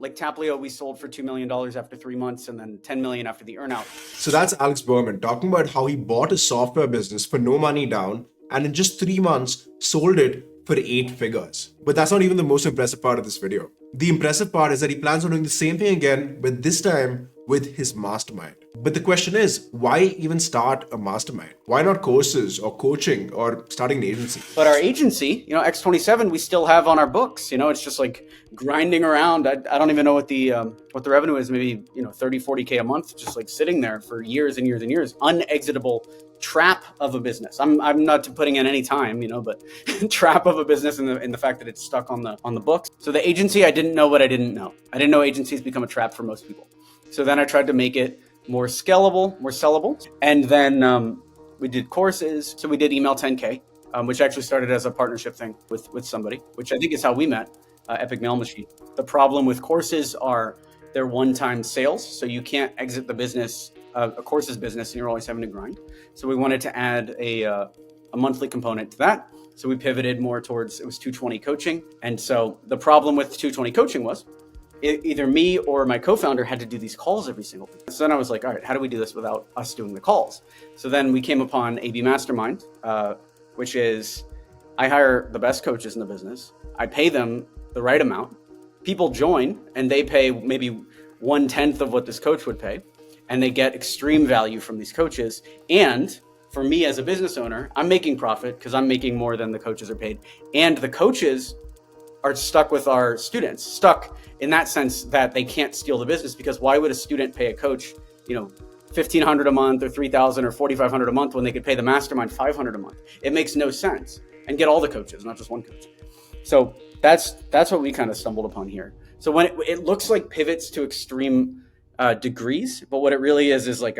Like Taplio, we sold for $2 million after 3 months and then 10 million after the earnout. So that's Alex Berman talking about how he bought a software business for no money down and in just 3 months sold it for 8 figures. But that's not even the most impressive part of this video. The impressive part is that he plans on doing the same thing again, but this time with his mastermind. But the question is, why even start a mastermind? Why not courses or coaching or starting an agency? But our agency, X27, we still have on our books. It's just like grinding around. I don't even know what the revenue is. Maybe 30, 40K a month, just like sitting there for years and years and years. Unexitable trap of a business. I'm not putting in any time, but trap of a business in the fact that it's stuck on the books. So the agency, I didn't know what I didn't know. I didn't know agencies become a trap for most people. So then I tried to make it more scalable, more sellable. And then we did courses. So we did Email 10K, which actually started as a partnership thing with somebody, which I think is how we met, Epic Mail Machine. The problem with courses are they're one-time sales. So you can't exit the business, a courses business, and you're always having to grind. So we wanted to add a monthly component to that. So we pivoted more towards, it was 220 coaching. And so the problem with 220 coaching was either me or my co-founder had to do these calls every single day. So then I was like, all right, how do we do this without us doing the calls? So then we came upon AB Mastermind, which is I hire the best coaches in the business. I pay them the right amount. People join and they pay maybe 1/10 of what this coach would pay. And they get extreme value from these coaches. And for me as a business owner, I'm making profit because I'm making more than the coaches are paid. And the coaches are stuck with our students, stuck in that sense that they can't steal the business, because why would a student pay a coach, $1,500 a month or $3,000 or $4,500 a month when they could pay the mastermind $500 a month? It makes no sense, and get all the coaches, not just one coach. So that's what we kind of stumbled upon here. So when it looks like pivots to extreme degrees, but what it really is like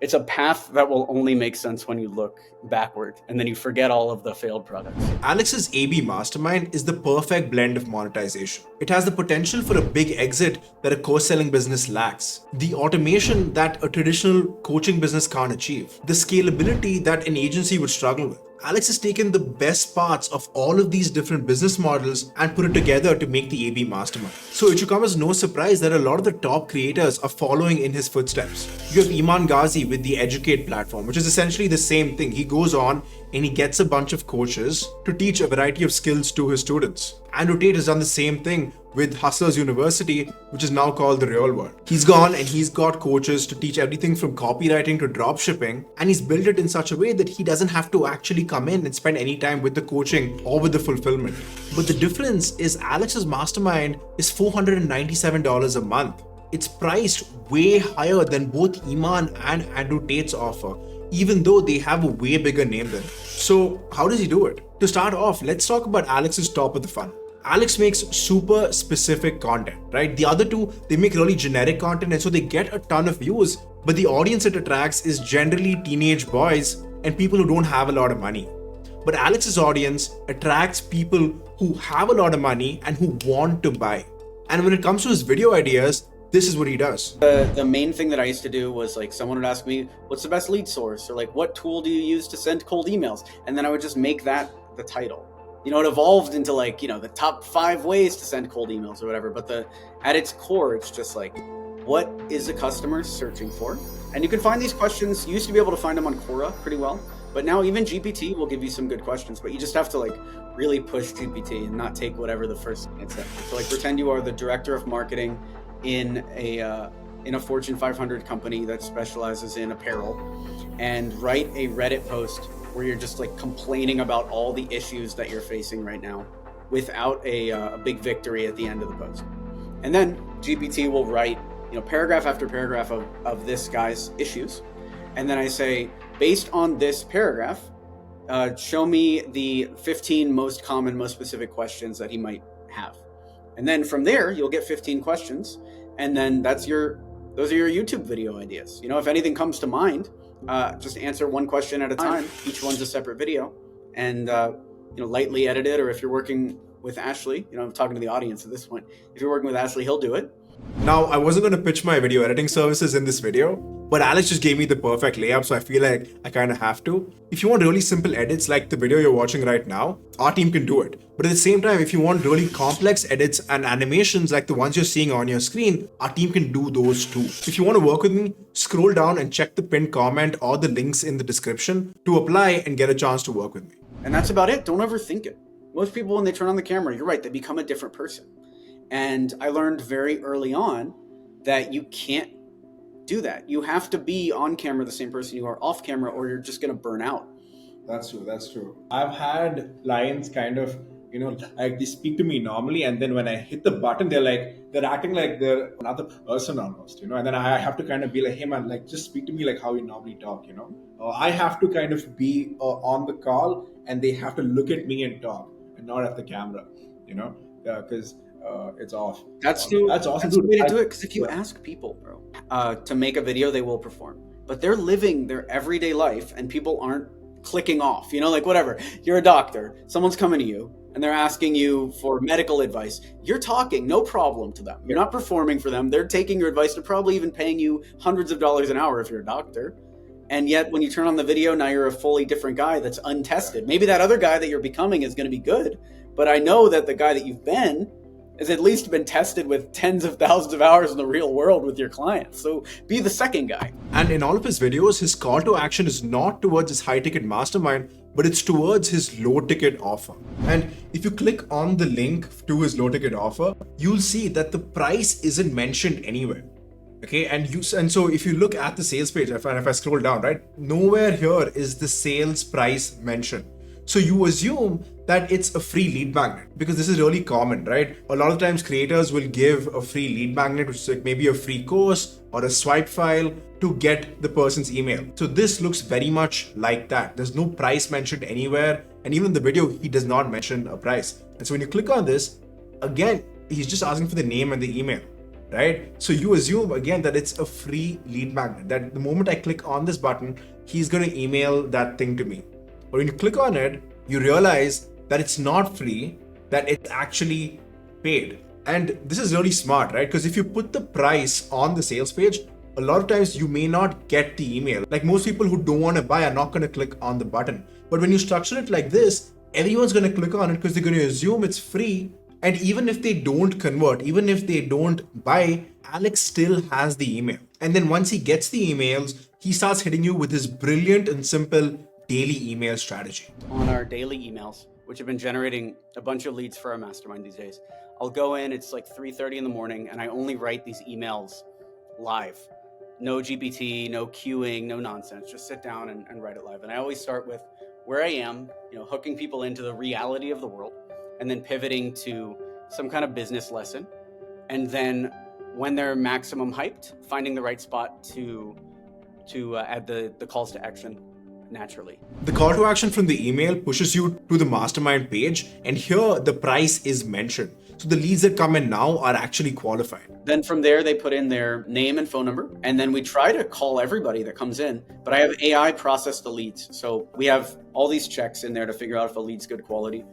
it's a path that will only make sense when you look backward and then you forget all of the failed products. Alex's AB Mastermind is the perfect blend of monetization. It has the potential for a big exit that a course selling business lacks, the automation that a traditional coaching business can't achieve, the scalability that an agency would struggle with. Alex has taken the best parts of all of these different business models and put it together to make the AB Mastermind. So it should come as no surprise that a lot of the top creators are following in his footsteps. You have Iman Gadzhi with the Educate platform, which is essentially the same thing. He goes on and he gets a bunch of coaches to teach a variety of skills to his students. Andrew Tate has done the same thing with Hustlers University, which is now called The Real World. He's gone and he's got coaches to teach everything from copywriting to dropshipping, and he's built it in such a way that he doesn't have to actually come in and spend any time with the coaching or with the fulfillment. But the difference is Alex's mastermind is $497 a month. It's priced way higher than both Iman and Andrew Tate's offer, even though they have a way bigger name than him. So how does he do it? To start off, let's talk about Alex's top of the funnel. Alex makes super specific content, right? The other two, they make really generic content, and so they get a ton of views, but the audience it attracts is generally teenage boys and people who don't have a lot of money. But Alex's audience attracts people who have a lot of money and who want to buy. And when it comes to his video ideas, this is what he does. The main thing that I used to do was like someone would ask me, what's the best lead source? Or like, what tool do you use to send cold emails? And then I would just make that the title. It evolved into like, the top 5 ways to send cold emails or whatever. But at its core, it's just like, what is a customer searching for? And you can find these questions. You used to be able to find them on Quora pretty well, but now even GPT will give you some good questions, but you just have to like really push GPT and not take whatever the first thing it says. So like pretend you are the director of marketing in a Fortune 500 company that specializes in apparel, and write a Reddit post where you're just like complaining about all the issues that you're facing right now without a big victory at the end of the post. And then GPT will write, paragraph after paragraph of this guy's issues. And then I say, based on this paragraph, show me the 15 most common, most specific questions that he might have. And then from there, you'll get 15 questions. And then those are your YouTube video ideas. If anything comes to mind, just answer one question at a time. Each one's a separate video, and lightly edit it. Or if you're working with Ashley, I'm talking to the audience at this point. If you're working with Ashley, he'll do it. Now, I wasn't going to pitch my video editing services in this video, But Alex just gave me the perfect layup, so I feel like I kind of have to. If you want really simple edits like the video you're watching right now, our team can do it. But at the same time, if you want really complex edits and animations like the ones you're seeing on your screen, our team can do those too. If you want to work with me, scroll down and check the pinned comment or the links in the description to apply and get a chance to work with me. And that's about it. Don't overthink it. Most people, when they turn on the camera, you're right, they become a different person. And I learned very early on that you can't do that. You have to be on camera the same person you are off camera, or you're just going to burn out. That's true. I've had clients kind of, like they speak to me normally, and then when I hit the button, they're acting like they're another person almost, and then I have to kind of be like, hey man, like just speak to me like how you normally talk, I have to kind of be on the call, and they have to look at me and talk and not at the camera, because it's off. That's awesome. That's the way to do it, because if you ask people, bro, to make a video, they will perform. But they're living their everyday life, and people aren't clicking off, like whatever. You're a doctor, someone's coming to you, and they're asking you for medical advice. You're talking, no problem to them. You're not performing for them. They're taking your advice. They're probably even paying you hundreds of dollars an hour if you're a doctor. And yet when you turn on the video, now you're a fully different guy that's untested. Maybe that other guy that you're becoming is going to be good, but I know that the guy that you've been has at least been tested with tens of thousands of hours in the real world with your clients. So be the second guy. And in all of his videos, his call to action is not towards his high ticket mastermind, but it's towards his low ticket offer. And if you click on the link to his low ticket offer, you'll see that the price isn't mentioned anywhere. Okay, and so if you look at the sales page, if I scroll down, right, nowhere here is the sales price mentioned. So you assume that it's a free lead magnet, because this is really common, right? A lot of times creators will give a free lead magnet, which is like maybe a free course or a swipe file to get the person's email. So this looks very much like that. There's no price mentioned anywhere. And even in the video, he does not mention a price. And so when you click on this, again, he's just asking for the name and the email, right? So you assume again that it's a free lead magnet, that the moment I click on this button, he's going to email that thing to me. But when you click on it, you realize that it's not free, that it's actually paid. And this is really smart, right? Because if you put the price on the sales page, a lot of times you may not get the email. Like most people who don't want to buy are not going to click on the button. But when you structure it like this, everyone's going to click on it because they're going to assume it's free. And even if they don't convert, even if they don't buy, Alex still has the email. And then once he gets the emails, he starts hitting you with his brilliant and simple daily email strategy. On our daily emails, which have been generating a bunch of leads for our mastermind these days, I'll go in, it's like 3:30 in the morning, and I only write these emails live. No GPT, no queuing, no nonsense. Just sit down and write it live. And I always start with where I am, hooking people into the reality of the world, and then pivoting to some kind of business lesson. And then when they're maximum hyped, finding the right spot to add the calls to action naturally. The call to action from the email pushes you to the mastermind page, and here the price is mentioned. So the leads that come in now are actually qualified. Then from there, they put in their name and phone number, and then we try to call everybody that comes in, but I have AI process the leads. So we have all these checks in there to figure out if a lead's good quality.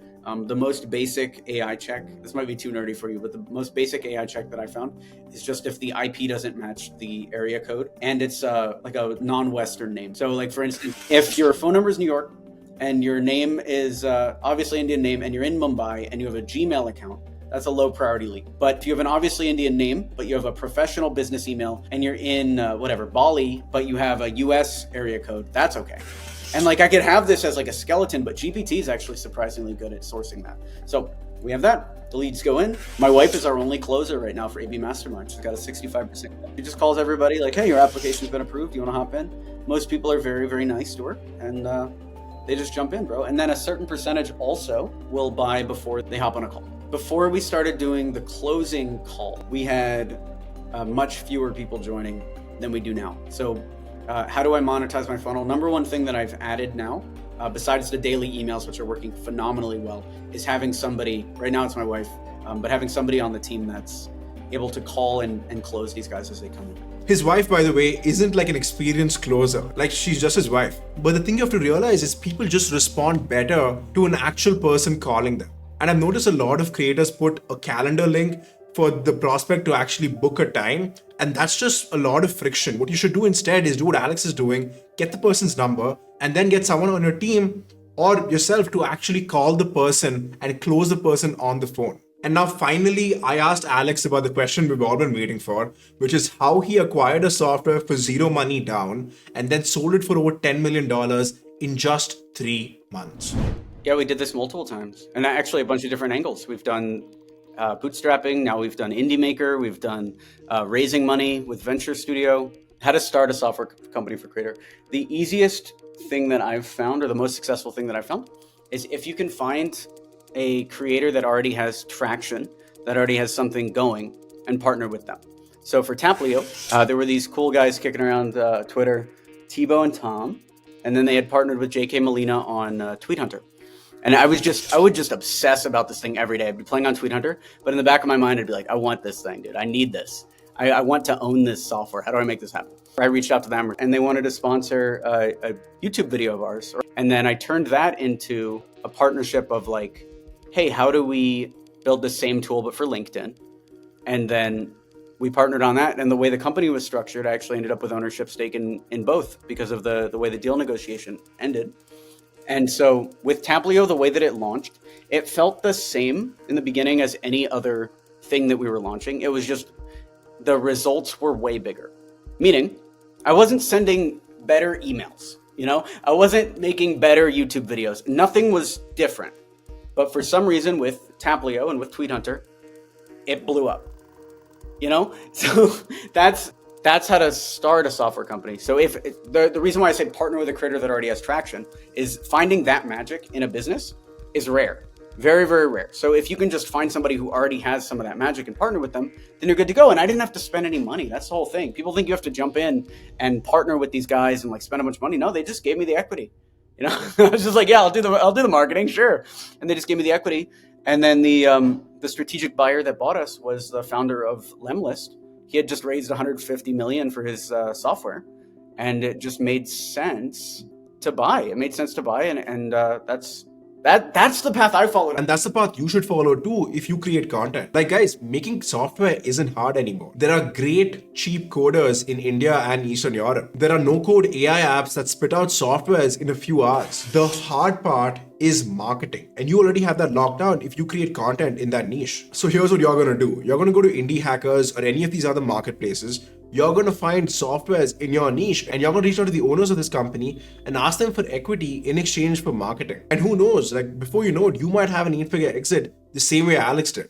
The most basic AI check, this might be too nerdy for you, but the most basic AI check that I found is just if the IP doesn't match the area code and it's like a non-Western name. So like for instance, if your phone number is New York and your name is obviously Indian name and you're in Mumbai and you have a Gmail account, that's a low priority lead. But if you have an obviously Indian name, but you have a professional business email and you're in Bali, but you have a US area code, that's okay. And like I could have this as like a skeleton, but GPT is actually surprisingly good at sourcing that. So we have that. The leads go in. My wife is our only closer right now for AB Mastermind. She's got a 65%. She just calls everybody like, hey, your application's been approved. You want to hop in? Most people are very, very nice to her. And they just jump in, bro. And then a certain percentage also will buy before they hop on a call. Before we started doing the closing call, we had much fewer people joining than we do now. So how do I monetize my funnel? Number one thing that I've added now, besides the daily emails, which are working phenomenally well, is having somebody, right now it's my wife, but having somebody on the team that's able to call and close these guys as they come in. His wife, by the way, isn't like an experienced closer, like she's just his wife. But the thing you have to realize is people just respond better to an actual person calling them. And I've noticed a lot of creators put a calendar link for the prospect to actually book a time. And that's just a lot of friction. What you should do instead is do what Alex is doing, get the person's number, and then get someone on your team or yourself to actually call the person and close the person on the phone. And now finally, I asked Alex about the question we've all been waiting for, which is how he acquired a software for zero money down and then sold it for over $10 million in just 3 months. Yeah, we did this multiple times, and actually a bunch of different angles. We've done bootstrapping, now we've done Indie Maker, we've done raising money with Venture Studio, how to start a software company for creator. The easiest thing that I've found, or the most successful thing that I've found, is if you can find a creator that already has traction, that already has something going, and partner with them. So for Taplio, there were these cool guys kicking around Twitter, Tebow and Tom, and then they had partnered with JK Molina on Tweet Hunter. And I would just obsess about this thing every day. I'd be playing on Tweet Hunter, but in the back of my mind, I'd be like, I want this thing, dude. I need this. I want to own this software. How do I make this happen? I reached out to them and they wanted to sponsor a YouTube video of ours. And then I turned that into a partnership of like, hey, how do we build the same tool but for LinkedIn? And then we partnered on that. And the way the company was structured, I actually ended up with ownership stake in both because of the way the deal negotiation ended. And so with Taplio, the way that it launched, it felt the same in the beginning as any other thing that we were launching. It was just the results were way bigger. Meaning, I wasn't sending better emails, I wasn't making better YouTube videos. Nothing was different. But for some reason with Taplio and with Tweet Hunter, it blew up. So that's how to start a software company. So if the reason why I say partner with a creator that already has traction is finding that magic in a business is rare. Very, very rare. So if you can just find somebody who already has some of that magic and partner with them, then you're good to go. And I didn't have to spend any money. That's the whole thing. People think you have to jump in and partner with these guys and like spend a bunch of money. No, they just gave me the equity. I was just like, yeah, I'll do the marketing, sure. And they just gave me the equity. And then the strategic buyer that bought us was the founder of Lemlist. He had just raised 150 million for his software, and it just made sense to buy. It made sense to buy, and that's the path I followed. And that's the path you should follow too if you create content. Like guys, making software isn't hard anymore. There are great cheap coders in India and Eastern Europe. There are no-code AI apps that spit out softwares in a few hours. The hard part is marketing, and you already have that locked down if you create content in that niche. So here's what you're going to do. You're going to go to Indie Hackers or any of these other marketplaces. You're going to find softwares in your niche and you're going to reach out to the owners of this company and ask them for equity in exchange for marketing. And who knows, like before you know it, you might have an 8-figure exit the same way Alex did.